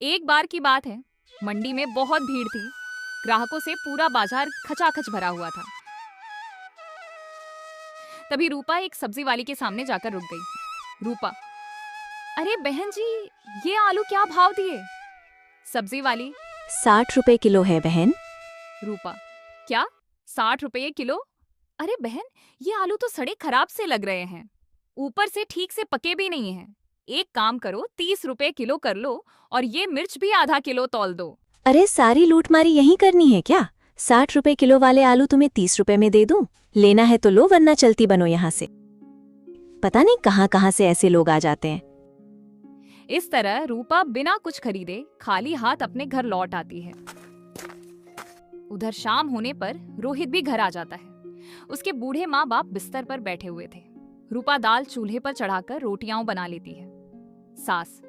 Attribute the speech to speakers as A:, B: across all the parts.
A: एक बार की बात है, मंडी में बहुत भीड़ थी। ग्राहकों से पूरा बाजार खचाखच भरा हुआ था। तभी रूपा एक सब्जी वाली के सामने जाकर रुक गई। रूपा, अरे बहन जी, ये आलू क्या भाव दिए? सब्जी वाली।
B: 60 रुपए किलो है बहन।
A: रूपा, क्या 60 रुपये किलो? अरे बहन, ये आलू तो सड़े खराब से लग रहे हैं, ऊपर से ठीक से पके भी नहीं हैं। एक काम करो, 30 रुपए किलो कर लो और ये मिर्च भी आधा किलो तौल दो।
B: अरे सारी लूटमारी यहीं करनी है क्या? 60 रुपए किलो वाले आलू तुम्हें 30 रुपए में दे दूं? लेना है तो लो, वरना चलती बनो यहाँ से। पता नहीं कहाँ कहाँ से ऐसे लोग आ जाते हैं।
A: इस तरह रूपा बिना कुछ खरीदे खाली हाथ अपने घर लौट आती है। उधर शाम होने पर रोहित भी घर आ जाता है। उसके बूढ़े माँ बाप बिस्तर पर बैठे हुए थे। रूपा दाल चूल्हे पर चढ़ाकर रोटियां बना लेती है। सास,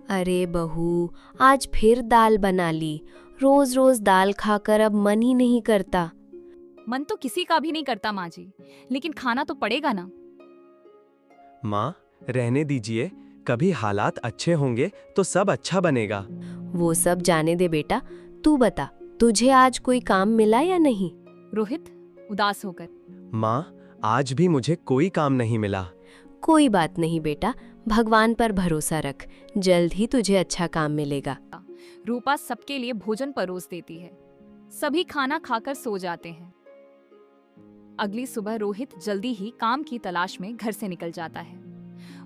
C: अरे बहू, आज फिर दाल बना ली। रोज रोज दाल खाकर अब मन ही नहीं करता।
A: मन तो किसी का भी नहीं करता माँ जी, लेकिन खाना तो पड़ेगा ना।
D: माँ, रहने दीजिए, कभी हालात अच्छे होंगे तो सब अच्छा बनेगा।
C: वो सब जाने दे बेटा, तू बता, तुझे आज कोई काम मिला या नहीं?
A: रोहित उदास होकर,
D: माँ, आज भी मुझे कोई काम नहीं मिला।
C: कोई बात नहीं बेटा, भगवान पर भरोसा रख, जल्द ही तुझे अच्छा काम मिलेगा।
A: रूपा सबके लिए भोजन परोस देती है। सभी खाना खाकर सो जाते हैं। अगली सुबह रोहित जल्दी ही काम की तलाश में घर से निकल जाता है।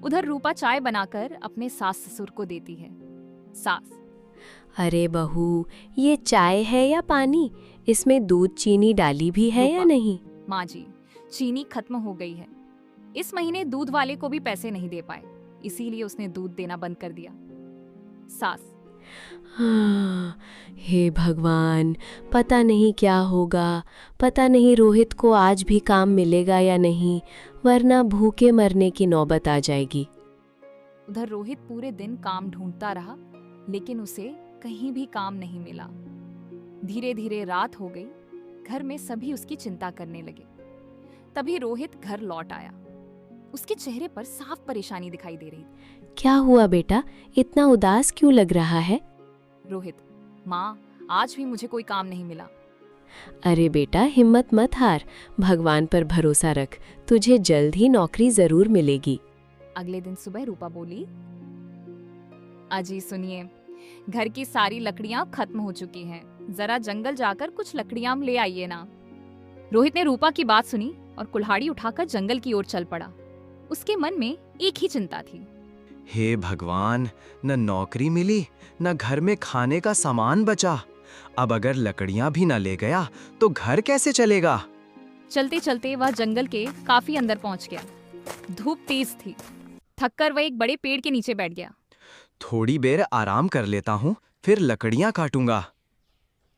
A: उधर रूपा चाय बनाकर अपने सास ससुर को देती है। सास,
C: अरे बहू, ये चाय है या पानी? इसमें दूध चीनी डाली भी है या
A: रूपा,
C: नहीं?
A: माँ जी, चीनी खत्म हो गई है। इस महीने दूध वाले को भी पैसे नहीं दे पाए, इसीलिए उसने दूध देना बंद कर दिया। सास,
C: हाँ, हे भगवान, पता नहीं क्या होगा। पता नहीं रोहित को आज भी काम मिलेगा या नहीं, वरना भूखे मरने की नौबत आ जाएगी।
A: उधर रोहित पूरे दिन काम ढूंढता रहा, लेकिन उसे कहीं भी काम नहीं मिला। धीरे धीरे रात हो गई। घर में सभी उसकी चिंता करने लगे। तभी रोहित घर लौट आया। उसके चेहरे पर साफ परेशानी दिखाई दे रही थी।
C: क्या हुआ बेटा, इतना उदास क्यों लग रहा है?
A: रोहित, माँ, आज भी मुझे कोई काम नहीं मिला।
C: अरे बेटा, हिम्मत मत हार, भगवान पर भरोसा रख, तुझे जल्द ही नौकरी जरूर मिलेगी।
A: अगले दिन सुबह रूपा बोली, अजी सुनिए, घर की सारी लकड़ियां खत्म हो चुकी हैं, जरा जंगल जाकर कुछ लकड़ियां ले आइए ना। रोहित ने रूपा की बात सुनी और कुल्हाड़ी उठाकर जंगल की ओर चल पड़ा। उसके मन में एक ही चिंता थी।
D: हे भगवान, न नौकरी मिली, न घर में खाने का सामान बचा। अब अगर लकड़ियां भी न ले गया तो घर कैसे चलेगा?
A: चलते चलते वह जंगल के काफी अंदर पहुंच गया। धूप तेज थी। थककर वह एक बड़े पेड़ के नीचे बैठ गया।
D: थोड़ी देर आराम कर लेता हूँ, फिर लकड़ियां काटूंगा।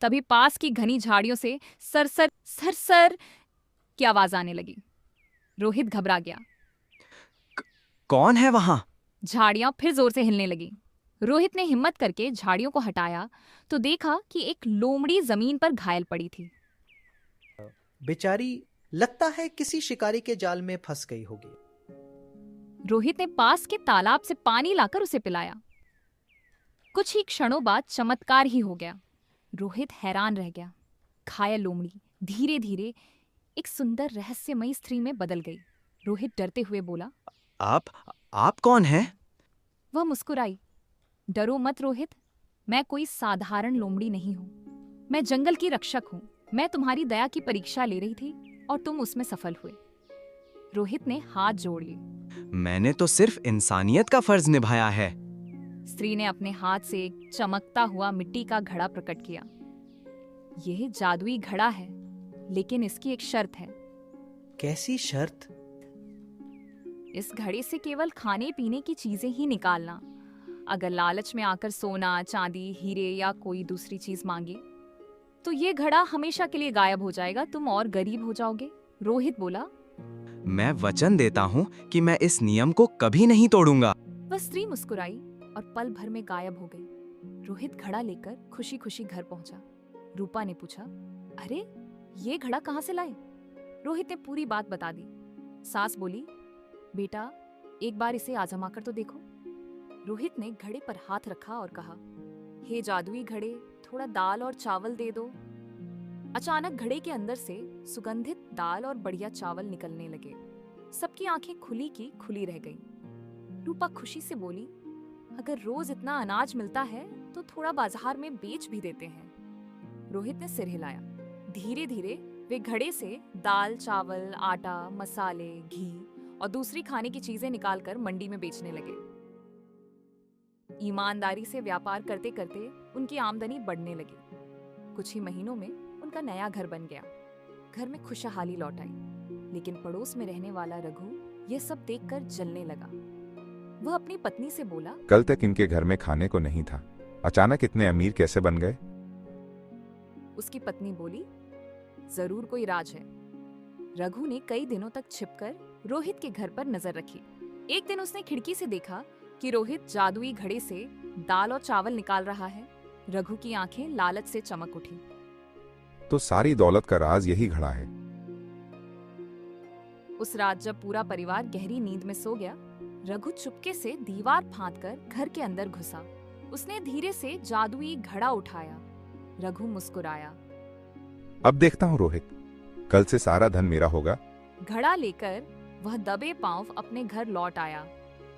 A: तभी पास की घनी झाड़ियों से सरसर सरसर की आवाज आने लगी। रोहित घबरा गया।
D: कौन है वहां?
A: झाड़ियां फिर जोर से हिलने लगी। रोहित ने हिम्मत करके झाड़ियों को हटाया तो देखा कि एक लोमड़ी जमीन पर घायल पड़ी थी।
E: बेचारी लगता है किसी शिकारी के जाल में फंस गई होगी।
A: रोहित ने पास के तालाब से पानी लाकर उसे पिलाया। कुछ ही क्षणों बाद चमत्कार ही हो गया। रोहित हैरान रह गया। घायल लोमड़ी धीरे धीरे एक सुंदर रहस्यमयी स्त्री में बदल गई। रोहित डरते हुए बोला,
D: आप कौन हैं?
A: वह मुस्कुराई। डरो मत रोहित, मैं कोई साधारण लोमड़ी नहीं हूँ। मैं जंगल की रक्षक हूँ। मैं तुम्हारी दया की परीक्षा ले रही थी और तुम उसमें सफल हुए। रोहित ने हाथ जोड़ लिए।
D: मैंने तो सिर्फ इंसानियत का फर्ज निभाया है।
A: स्त्री ने अपने हाथ से एक चमकता हुआ मिट्टी का घड़ा प्रकट किया। यह जादुई घड़ा है, लेकिन इसकी एक शर्त है।
E: कैसी शर्त?
A: इस घड़े से केवल खाने पीने की चीजें ही निकालना। अगर लालच में आकर सोना, चांदी, हीरे या कोई दूसरी चीज मांगे तो ये घड़ा हमेशा के लिए गायब हो जाएगा। तुम और गरीब हो जाओगे। रोहित बोला।
D: मैं वचन देता हूँ कि मैं इस नियम को कभी नहीं तोड़ूंगा।
A: वह स्त्री मुस्कुराई और पल भर में गायब हो गई। रोहित घड़ा लेकर खुशी खुशी घर पहुंचा। रूपा ने पूछा, अरे ये घड़ा कहाँ से लाए? रोहित ने पूरी बात बता दी। सास बोली, बेटा एक बार इसे आजमा कर तो देखो। रोहित ने घड़े पर हाथ रखा और कहा, हे जादुई घड़े, थोड़ा दाल और चावल दे दो। अचानक घड़े के अंदर से सुगंधित दाल और बढ़िया चावल निकलने लगे। सबकी आंखें खुली की खुली रह गईं। रूपा खुशी से बोली, अगर रोज इतना अनाज मिलता है तो थोड़ा बाजार में बेच भी देते हैं। रोहित ने सिर हिलाया। धीरे धीरे वे घड़े से दाल, चावल, आटा, मसाले, घी और दूसरी खाने की चीजें निकालकर मंडी में बेचने लगे। ईमानदारी से व्यापार करते करते उनकी आमदनी बढ़ने लगी। कुछ ही महीनों में उनका नया घर बन गया। घर में खुशहाली लौट आई, लेकिन पड़ोस में रहने वाला रघु यह सब देखकर जलने लगा। वह अपनी पत्नी से बोला,
F: कल तक इनके घर में खाने को नहीं था, अचानक इतने अमीर कैसे बन गए?
A: उसकी पत्नी बोली, जरूर कोई राज है। रघु ने कई दिनों तक छिपकर रोहित के घर पर नजर रखी। एक दिन उसने खिड़की से देखा कि रोहित जादुई घड़े से दाल और चावल निकाल रहा है। रघु की आंखें लालच से चमक उठी।
F: तो सारी दौलत का राज यही घड़ा है।
A: उस रात जब पूरा परिवार गहरी नींद में सो गया, रघु चुपके से दीवार फांदकर घर के अंदर घुसा। उसने धीरे से जादुई घड़ा उठाया। रघु मुस्कुराया।
F: अब देखता हूँ रोहित, कल से सारा धन मेरा होगा।
A: घड़ा लेकर वह दबे पांव अपने घर लौट आया।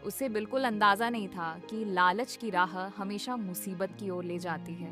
A: उसे बिल्कुल अंदाजा नहीं था कि लालच की राह हमेशा मुसीबत की ओर ले जाती है।